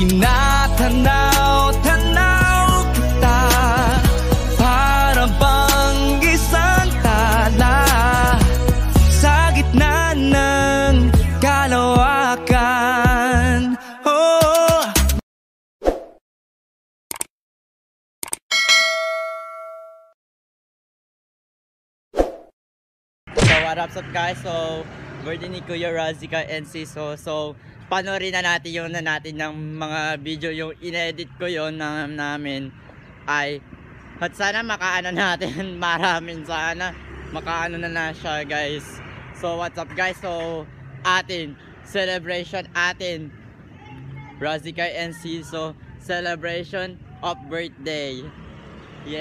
Tinatanaw-tanaw kita, para bang isang tala sa gitna ng kalawakan. Oh. So what's up guys? So birthday ni Kuya Razika and Siso. So panoorin na natin yung ng mga video, yung inedit ko yon namin ay at sana makaano natin maraming, sana makaano na siya guys. So what's up guys? So atin celebration, atin Razika and Siso celebration of birthday. Yay!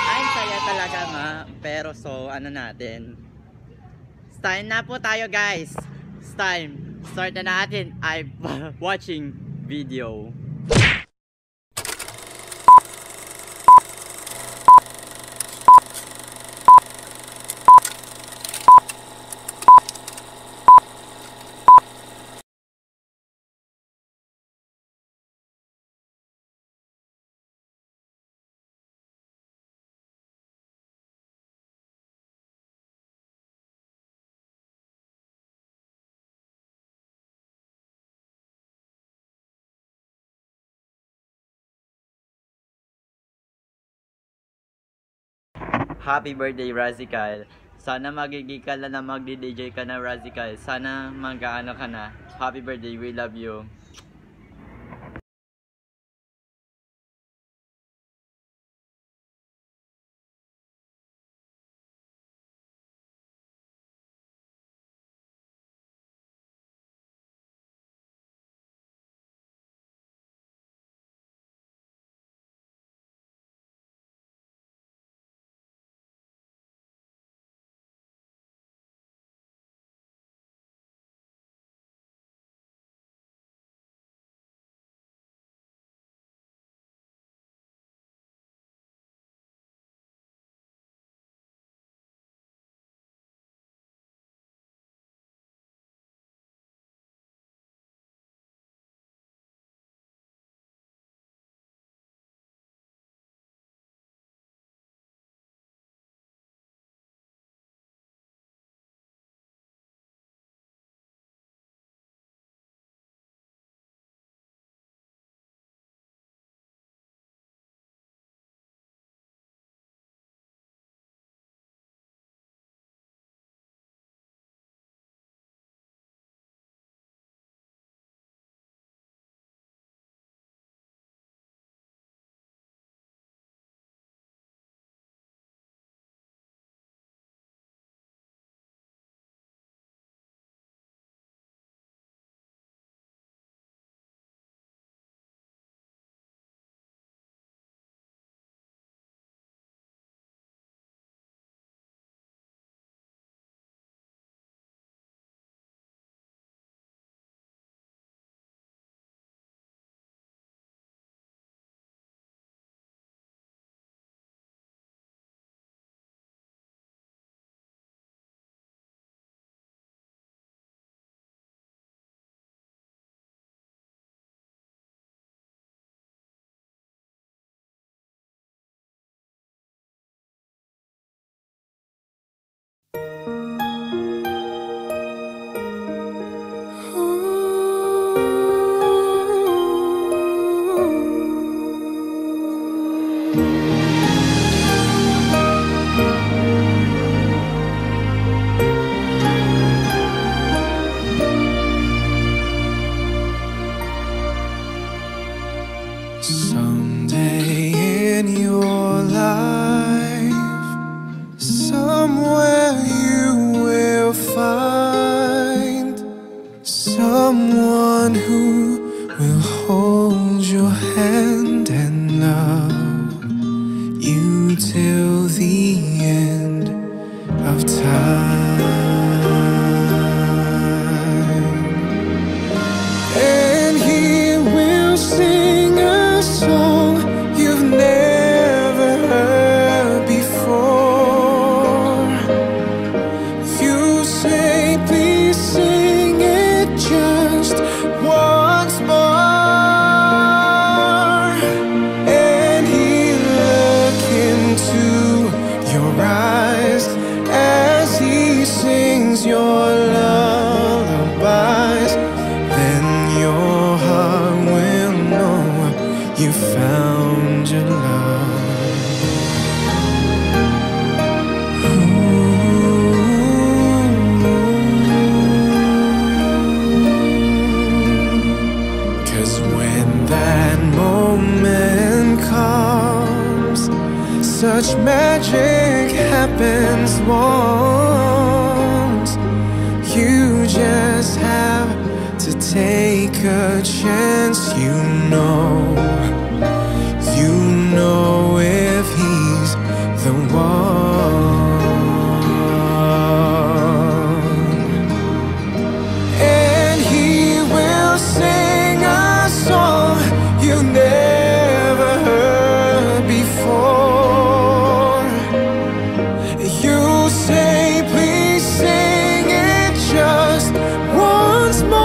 Ay saya talaga nga, pero so ano natin, time na po tayo guys. It's time. Start na natin. I'm watching video. Happy birthday Razika. Sana magiging ka na magdi-DJ ka na Razika. Sana mag-ano ka na. Happy birthday, we love you. Someday in your life, somewhere you will find someone who will hold your hand and love you till the end of time. And he will sing a song you've never heard before. You say, please sing it just once. much magic happens once. You just have to take a chance. You know if he's the one, and he will sing a song you never heard before. You say, please sing it just once more,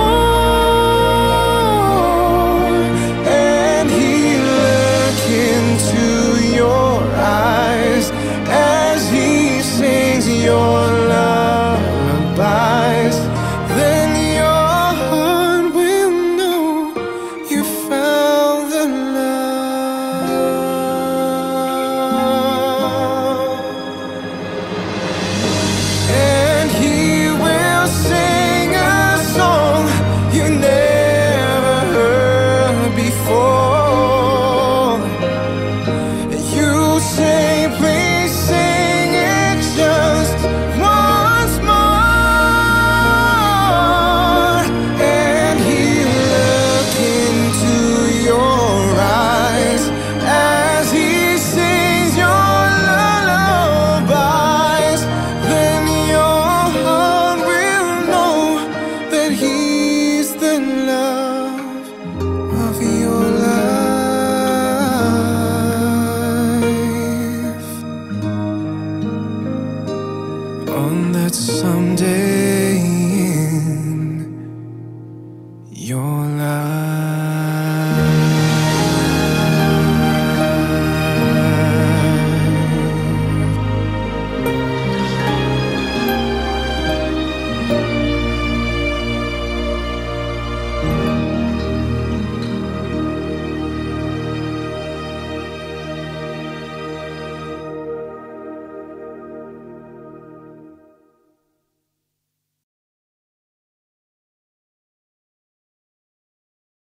and he look into your eyes as he sings your lullabies. Then your heart will know you found the love. And he will sing a song you never heard before. You say, please sing it just once more, and he look into your eyes as he sings your lullabies. Then your heart will know that he's the love of your life. On that someday in your life.